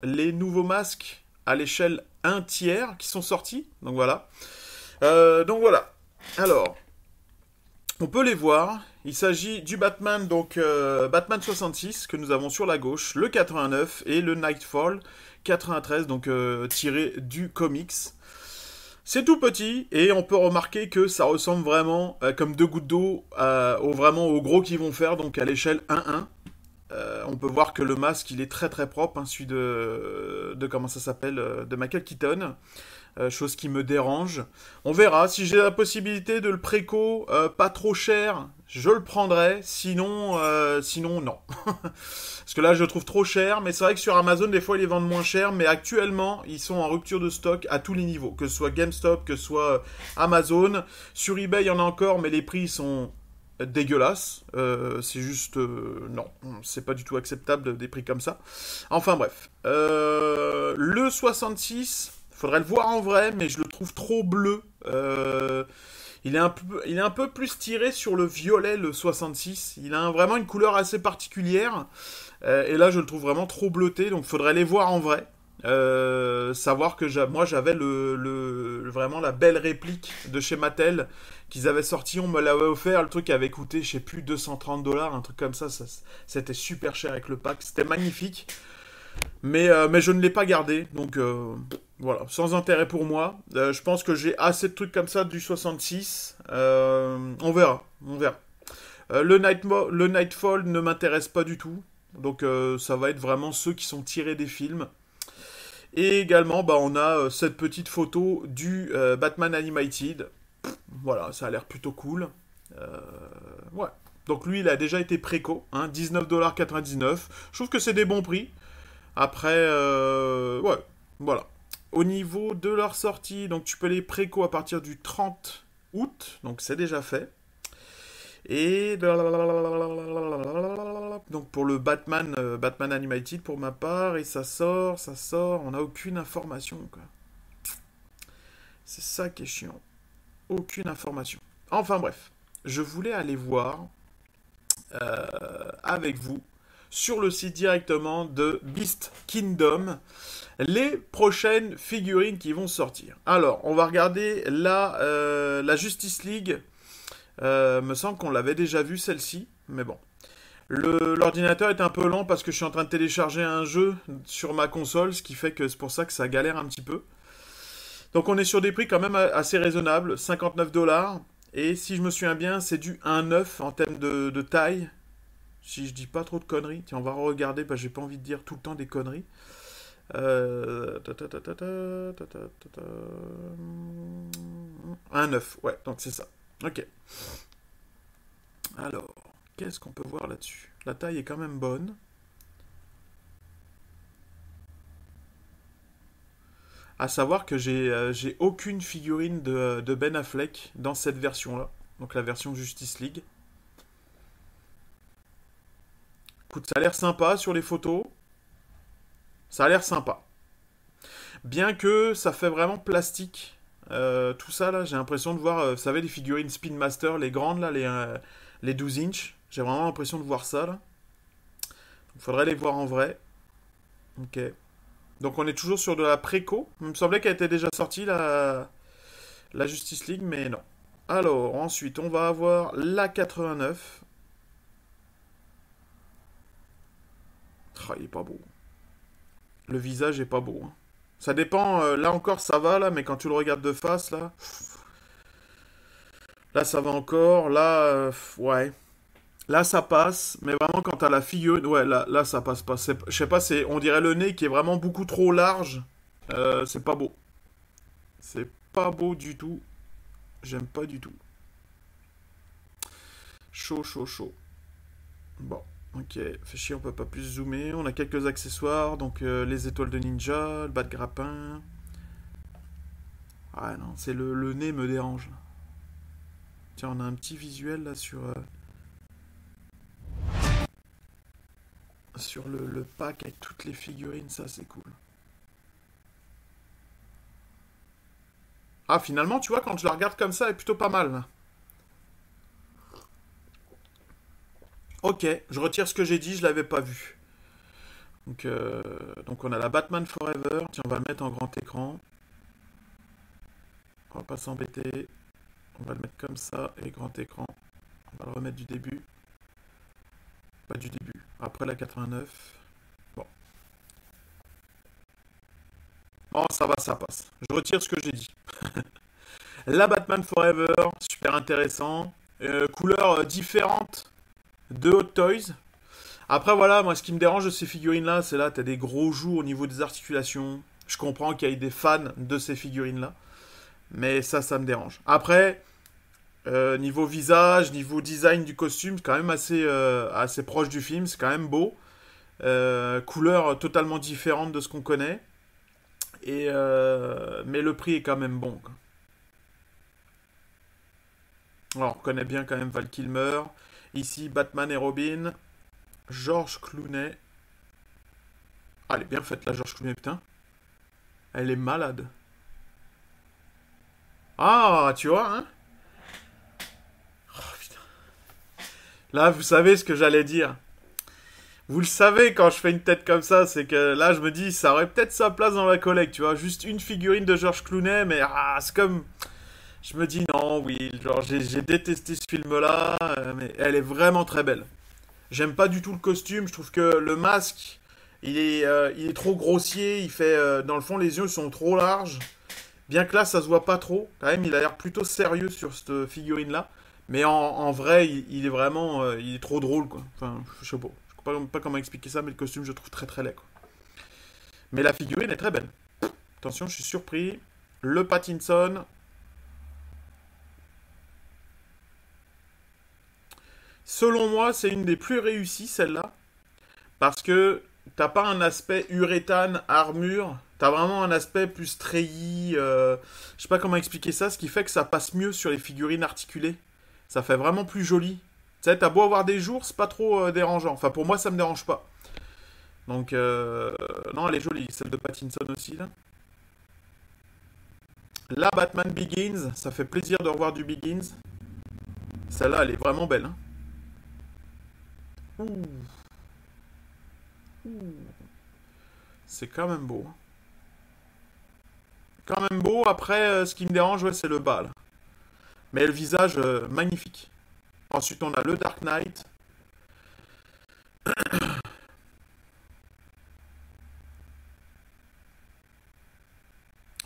les nouveaux masques à l'échelle 1 tiers qui sont sortis. Donc voilà. Alors, on peut les voir. Il s'agit du Batman, donc Batman 66 que nous avons sur la gauche, le 89 et le Nightfall 93, donc tiré du comics. C'est tout petit et on peut remarquer que ça ressemble vraiment comme deux gouttes d'eau vraiment aux gros qu'ils vont faire, donc à l'échelle 1-1. On peut voir que le masque il est très très propre, hein, celui de comment ça s'appelle, de Michael Keaton. Chose qui me dérange. On verra. Si j'ai la possibilité de le préco pas trop cher, je le prendrai. Sinon non. Parce que là, je le trouve trop cher. Mais c'est vrai que sur Amazon, des fois, ils les vendent moins cher. Mais actuellement, ils sont en rupture de stock à tous les niveaux. Que ce soit GameStop, que ce soit Amazon. Sur eBay, il y en a encore, mais les prix sont dégueulasses. C'est juste... non, c'est pas du tout acceptable des prix comme ça. Enfin bref. Le 66... Faudrait le voir en vrai, mais je le trouve trop bleu. Il est un peu plus tiré sur le violet, le 66. Il a vraiment une couleur assez particulière. Et là, je le trouve vraiment trop bleuté. Donc, faudrait les voir en vrai. Savoir que moi, j'avais vraiment la belle réplique de chez Mattel qu'ils avaient sorti. On me l'avait offert. Le truc avait coûté, je sais plus, 230 $, un truc comme ça. C'était super cher avec le pack. C'était magnifique. Mais je ne l'ai pas gardé, donc voilà, sans intérêt pour moi. Je pense que j'ai assez de trucs comme ça du 66. On verra, on verra. Le Nightfall ne m'intéresse pas du tout, donc ça va être vraiment ceux qui sont tirés des films. Et également, bah, on a cette petite photo du Batman Animated. Voilà, ça a l'air plutôt cool. Euh, ouais. Donc lui, il a déjà été préco, hein, 19,99 $. Je trouve que c'est des bons prix. Après, ouais, voilà. Au niveau de leur sortie, donc tu peux les préco à partir du 30 août, donc c'est déjà fait. Et donc pour le Batman, Batman Animated pour ma part, et ça sort, on n'a aucune information, quoi. C'est ça qui est chiant. Aucune information. Enfin bref, je voulais aller voir avec vous sur le site directement de Beast Kingdom les prochaines figurines qui vont sortir. Alors, on va regarder la Justice League. Me semble qu'on l'avait déjà vu celle-ci, mais bon. L'ordinateur est un peu lent parce que je suis en train de télécharger un jeu sur ma console, ce qui fait que c'est pour ça que ça galère un petit peu. Donc on est sur des prix quand même assez raisonnables, 59 $. Et si je me souviens bien, c'est du 1,9 en termes de taille. Si je dis pas trop de conneries. Tiens, on va regarder, parce que j'ai pas envie de dire tout le temps des conneries. Un 9, ouais, donc c'est ça. Ok. Alors, qu'est-ce qu'on peut voir là-dessus? La taille est quand même bonne. À savoir que j'ai aucune figurine de Ben Affleck dans cette version-là. Donc la version Justice League. Écoute, ça a l'air sympa sur les photos. Ça a l'air sympa. Bien que ça fait vraiment plastique. Tout ça là, j'ai l'impression de voir, vous savez, les figurines Spin Master, les grandes là, les 12 inches. J'ai vraiment l'impression de voir ça là. Il faudrait les voir en vrai. Ok. Donc on est toujours sur de la préco. Il me semblait qu'elle était déjà sortie la Justice League, mais non. Alors ensuite on va avoir la 89. Ah, il est pas beau. Le visage est pas beau, hein. Ça dépend, là encore ça va là, mais quand tu le regardes de face là ça va encore, là ouais. Là ça passe, mais vraiment quand t'as la figurine, ouais là ça passe pas. Je sais pas, on dirait le nez qui est vraiment beaucoup trop large. C'est pas beau. C'est pas beau du tout. J'aime pas du tout. Chaud, chaud, chaud. Bon, ok, fait chier, on peut pas plus zoomer. On a quelques accessoires, donc les étoiles de ninja, le bas de grappin. Ah non, c'est le nez me dérange. Tiens, on a un petit visuel là sur le pack avec toutes les figurines, ça c'est cool. Ah, finalement, tu vois, quand je la regarde comme ça, elle est plutôt pas mal, là. Ok, je retire ce que j'ai dit, je l'avais pas vu. Donc on a la Batman Forever. Tiens, on va le mettre en grand écran. On va pas s'embêter. On va le mettre comme ça et grand écran. On va le remettre du début. Pas du début. Après la 89. Bon. Oh, ça va, ça passe. Je retire ce que j'ai dit. La Batman Forever, super intéressant. Couleur différente de Hot Toys. Après, voilà, moi, ce qui me dérange de ces figurines-là, c'est là, t'as des gros joues au niveau des articulations. Je comprends qu'il y ait des fans de ces figurines-là. Mais ça me dérange. Après, niveau visage, niveau design du costume, c'est quand même assez proche du film. C'est quand même beau. Couleur totalement différente de ce qu'on connaît. Mais le prix est quand même bon, quoi. Alors, on reconnaît bien quand même Val Kilmer. Ici, Batman et Robin. George Clooney. Ah, elle est bien faite, la George Clooney, putain. Elle est malade. Ah, tu vois, hein? Oh, putain. Là, vous savez ce que j'allais dire. Vous le savez, quand je fais une tête comme ça, c'est que là, je me dis, ça aurait peut-être sa place dans la collecte, tu vois. Juste une figurine de George Clooney, mais c'est comme... Je me dis, non, oui, genre, j'ai détesté ce film-là, mais elle est vraiment très belle. J'aime pas du tout le costume, je trouve que le masque, il est trop grossier, dans le fond, les yeux sont trop larges. Bien que là, ça se voit pas trop. Quand même, il a l'air plutôt sérieux sur cette figurine-là. Mais en vrai, il est vraiment... il est trop drôle, quoi. Enfin, je sais pas. Je sais pas comment expliquer ça, mais le costume, je le trouve très très laid, quoi. Mais la figurine est très belle. Attention, je suis surpris. Le Pattinson. Selon moi, c'est une des plus réussies, celle-là. Parce que t'as pas un aspect uréthane, armure. T'as vraiment un aspect plus treillis. Je sais pas comment expliquer ça. Ce qui fait que ça passe mieux sur les figurines articulées. Ça fait vraiment plus joli. Tu sais, t'as beau avoir des jours, c'est pas trop dérangeant. Enfin, pour moi, ça me dérange pas. Donc, non, elle est jolie. Celle de Pattinson aussi, là. La Batman Begins. Ça fait plaisir de revoir du Begins. Celle-là, elle est vraiment belle, hein. Ouh. Ouh. C'est quand même beau, hein. Quand même beau. Après, ce qui me dérange, ouais, c'est le bas, là. Mais le visage, magnifique. Ensuite, on a le Dark Knight.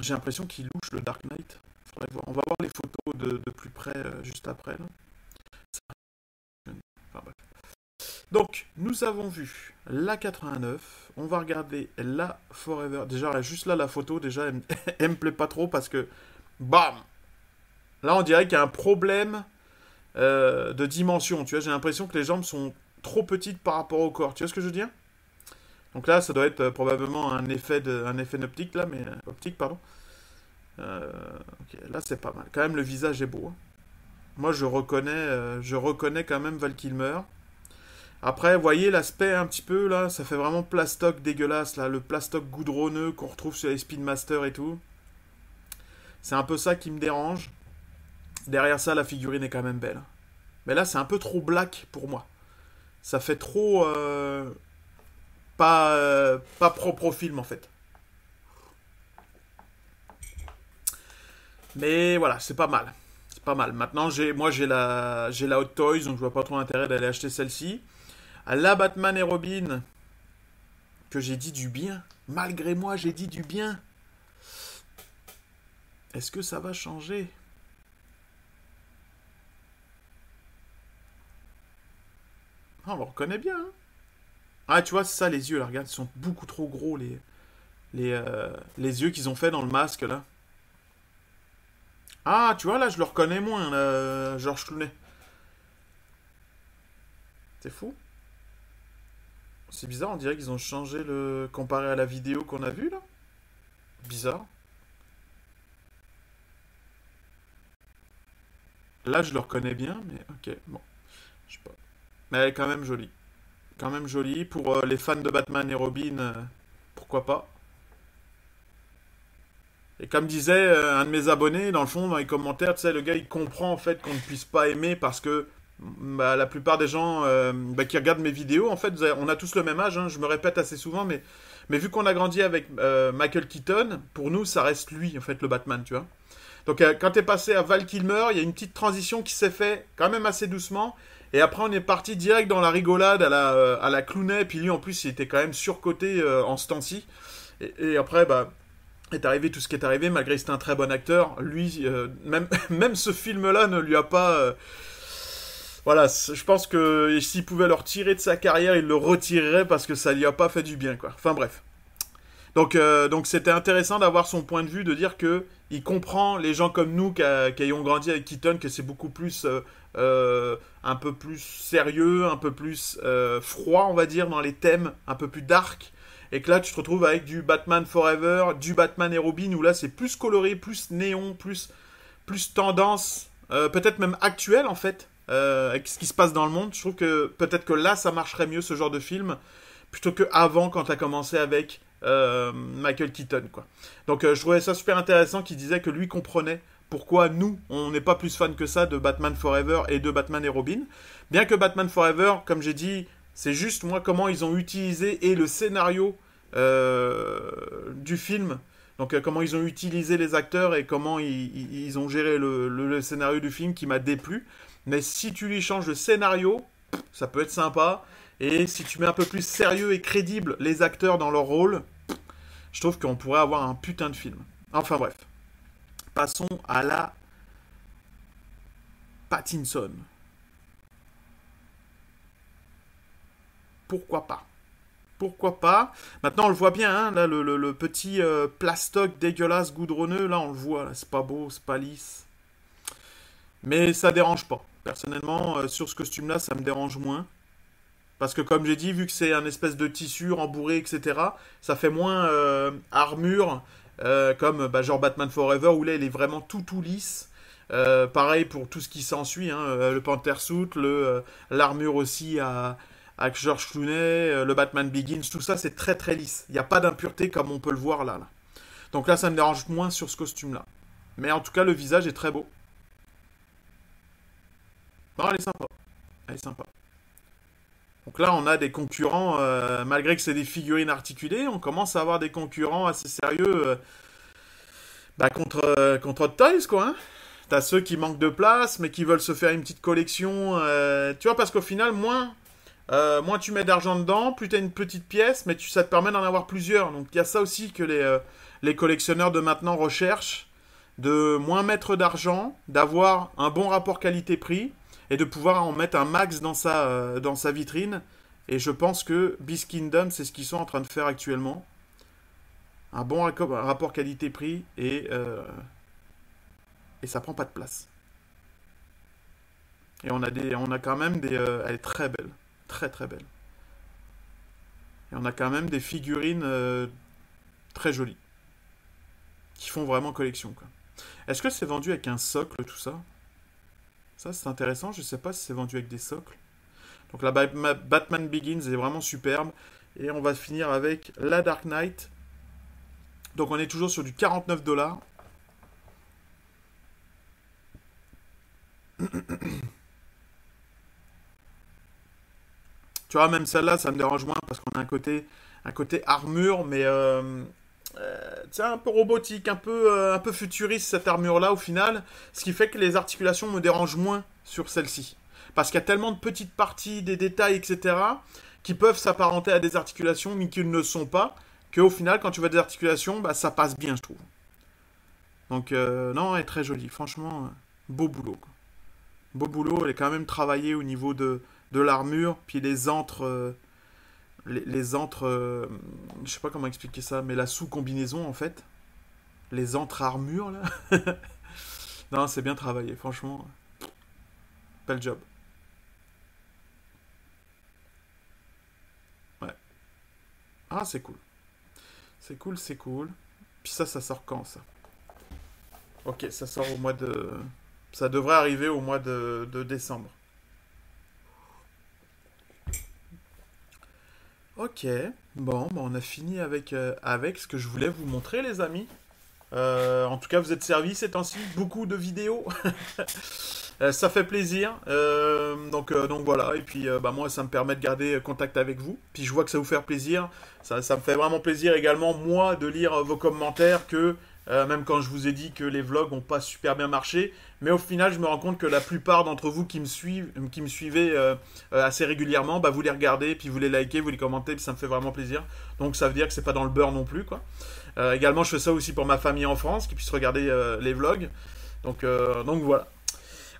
J'ai l'impression qu'il louche le Dark Knight. Faudrait voir. On va voir les photos de plus près juste après, là. Enfin, bref. Donc, nous avons vu la 89. On va regarder la Forever. Déjà, juste là, la photo, déjà, elle me plaît pas trop parce que, bam! Là, on dirait qu'il y a un problème de dimension. Tu vois, j'ai l'impression que les jambes sont trop petites par rapport au corps. Tu vois ce que je veux dire? Donc là, ça doit être probablement un effet optique, là, mais optique, pardon. Ok, là, c'est pas mal. Quand même, le visage est beau, hein. Moi, je reconnais quand même Val Kilmer. Après, vous voyez l'aspect un petit peu, là, ça fait vraiment plastoc dégueulasse, là, le plastoc goudronneux qu'on retrouve sur les Speedmaster et tout. C'est un peu ça qui me dérange. Derrière ça, la figurine est quand même belle. Mais là, c'est un peu trop black pour moi. Ça fait trop... pas propre au film, en fait. Mais voilà, c'est pas mal. C'est pas mal. Maintenant, j'ai la Hot Toys, donc je vois pas trop l'intérêt d'aller acheter celle-ci. La Batman et Robin, que j'ai dit du bien. Malgré moi, j'ai dit du bien. Est-ce que ça va changer? Ah, on le reconnaît bien, hein. Ah, tu vois, c'est ça, les yeux, là, regarde, ils sont beaucoup trop gros, les yeux qu'ils ont fait dans le masque, là. Ah, tu vois, là, je le reconnais moins, là, George Clooney. C'est fou. C'est bizarre, on dirait qu'ils ont changé le... comparé à la vidéo qu'on a vue, là. Bizarre. Là, je le reconnais bien, mais ok, bon, je sais pas. Mais elle est quand même jolie. Quand même jolie. Pour les fans de Batman et Robin, pourquoi pas. Et comme disait un de mes abonnés, dans le fond, dans les commentaires, tu sais, le gars, il comprend en fait qu'on ne puisse pas aimer parce que Bah, la plupart des gens bah, qui regardent mes vidéos, en fait, on a tous le même âge, hein, je me répète assez souvent, mais vu qu'on a grandi avec Michael Keaton, pour nous, ça reste lui, en fait, le Batman, tu vois. Donc quand t'es passé à Val Kilmer, il y a une petite transition qui s'est fait quand même assez doucement. Et après, on est parti direct dans la rigolade à la Clooney. Puis lui, en plus, il était quand même surcoté en ce temps-ci. Et après, bah, est arrivé tout ce qui est arrivé, malgré que c'était un très bon acteur. Lui, même, même ce film-là ne lui a pas... voilà, je pense que s'il pouvait le retirer de sa carrière, il le retirerait parce que ça lui a pas fait du bien, quoi. Enfin bref. Donc c'était intéressant d'avoir son point de vue, de dire que il comprend les gens comme nous qui ayons grandi avec Keaton, que c'est beaucoup plus un peu plus sérieux, un peu plus froid, on va dire, dans les thèmes, un peu plus dark, et que là tu te retrouves avec du Batman Forever, du Batman et Robin, où là c'est plus coloré, plus néon, plus tendance, peut-être même actuel en fait, avec ce qui se passe dans le monde. Je trouve que peut-être que là ça marcherait mieux ce genre de film plutôt que avant quand t'as commencé avec Michael Keaton, quoi. Donc je trouvais ça super intéressant qu'il disait que lui comprenait pourquoi nous, on n'est pas plus fan que ça de Batman Forever et de Batman et Robin. Bien que Batman Forever, comme j'ai dit, c'est juste moi comment ils ont utilisé et le scénario du film. Donc comment ils ont utilisé les acteurs et comment ils ont géré le scénario du film qui m'a déplu. Mais si tu lui changes le scénario, ça peut être sympa. Et si tu mets un peu plus sérieux et crédible les acteurs dans leur rôle, je trouve qu'on pourrait avoir un putain de film. Enfin bref. Passons à la Pattinson. Pourquoi pas? Pourquoi pas? Maintenant on le voit bien, hein, là, le petit plastoc dégueulasse goudronneux, là on le voit, là, c'est pas beau, c'est pas lisse. Mais ça dérange pas. Personnellement, sur ce costume-là, ça me dérange moins. Parce que comme j'ai dit, vu que c'est un espèce de tissu rembourré, etc., ça fait moins armure, comme bah, genre Batman Forever, où là il est vraiment tout lisse. Pareil pour tout ce qui s'ensuit, hein, le Panther Suit, l'armure aussi à George Clooney, le Batman Begins, tout ça c'est très lisse. Il n'y a pas d'impureté comme on peut le voir là. Donc là ça me dérange moins sur ce costume-là. Mais en tout cas le visage est très beau. Non, elle est sympa. Elle est sympa. Donc là, on a des concurrents, malgré que c'est des figurines articulées, on commence à avoir des concurrents assez sérieux bah, contre Hot Toys, quoi. Hein. T'as ceux qui manquent de place, mais qui veulent se faire une petite collection. Tu vois, parce qu'au final, moins tu mets d'argent dedans, plus t'as une petite pièce, mais ça te permet d'en avoir plusieurs. Donc il y a ça aussi que les collectionneurs de maintenant recherchent, de moins mettre d'argent, d'avoir un bon rapport qualité-prix, et de pouvoir en mettre un max dans sa vitrine. Et je pense que Beast Kingdom, c'est ce qu'ils sont en train de faire actuellement. Un bon rapport qualité-prix et ça prend pas de place. Et on a quand même elle est très belle, très belle. Et on a quand même des figurines très jolies, qui font vraiment collection, quoi. Est-ce que c'est vendu avec un socle, tout ça? Ça, c'est intéressant. Je sais pas si c'est vendu avec des socles. Donc la Batman Begins est vraiment superbe. Et on va finir avec la Dark Knight. Donc on est toujours sur du 49 $. Tu vois, même celle-là, ça me dérange moins parce qu'on a un côté armure, mais un peu robotique, un peu futuriste cette armure-là au final. Ce qui fait que les articulations me dérangent moins sur celle-ci. Parce qu'il y a tellement de petites parties, des détails, etc., qui peuvent s'apparenter à des articulations, mais qui ne le sont pas, qu'au final, quand tu vois des articulations, bah, ça passe bien, je trouve. Donc, non, elle est très jolie. Franchement, beau boulot, quoi. Beau boulot, elle est quand même travaillée au niveau de l'armure, puis les antres, je sais pas comment expliquer ça, mais la sous-combinaison, en fait. Les entre-armures, là. Non, c'est bien travaillé, franchement. Bel job. Ouais. Ah, c'est cool. C'est cool, c'est cool. Puis ça sort quand, ça? Ok, ça sort au mois de... Ça devrait arriver au mois de décembre. Ok, bon, bah, on a fini avec ce que je voulais vous montrer, les amis. En tout cas, vous êtes servis ces temps-ci, beaucoup de vidéos. Ça fait plaisir. Donc voilà. Et puis moi, ça me permet de garder contact avec vous. Puis je vois que ça vous fait plaisir. Ça me fait vraiment plaisir également, moi, de lire vos commentaires que même quand je vous ai dit que les vlogs n'ont pas super bien marché. Mais au final, je me rends compte que la plupart d'entre vous qui me suivez assez régulièrement, bah, vous les regardez, puis vous les likez, vous les commentez, puis ça me fait vraiment plaisir. Donc ça veut dire que c'est pas dans le beurre non plus, quoi. Également, je fais ça aussi pour ma famille en France, qui puisse regarder les vlogs. Donc voilà.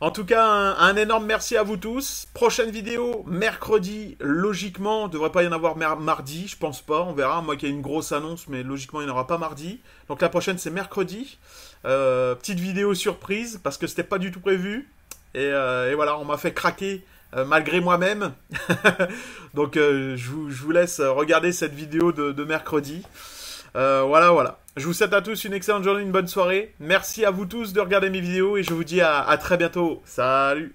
En tout cas, un énorme merci à vous tous. Prochaine vidéo, mercredi, logiquement, devrait pas y en avoir mardi, je pense pas, on verra. Moi qui ai une grosse annonce, mais logiquement il n'y en aura pas mardi. Donc la prochaine c'est mercredi. Petite vidéo surprise, parce que c'était pas du tout prévu. Et voilà, on m'a fait craquer malgré moi-même. Donc je vous laisse regarder cette vidéo de mercredi. Voilà. Je vous souhaite à tous une excellente journée, une bonne soirée. Merci à vous tous de regarder mes vidéos et je vous dis à très bientôt. Salut!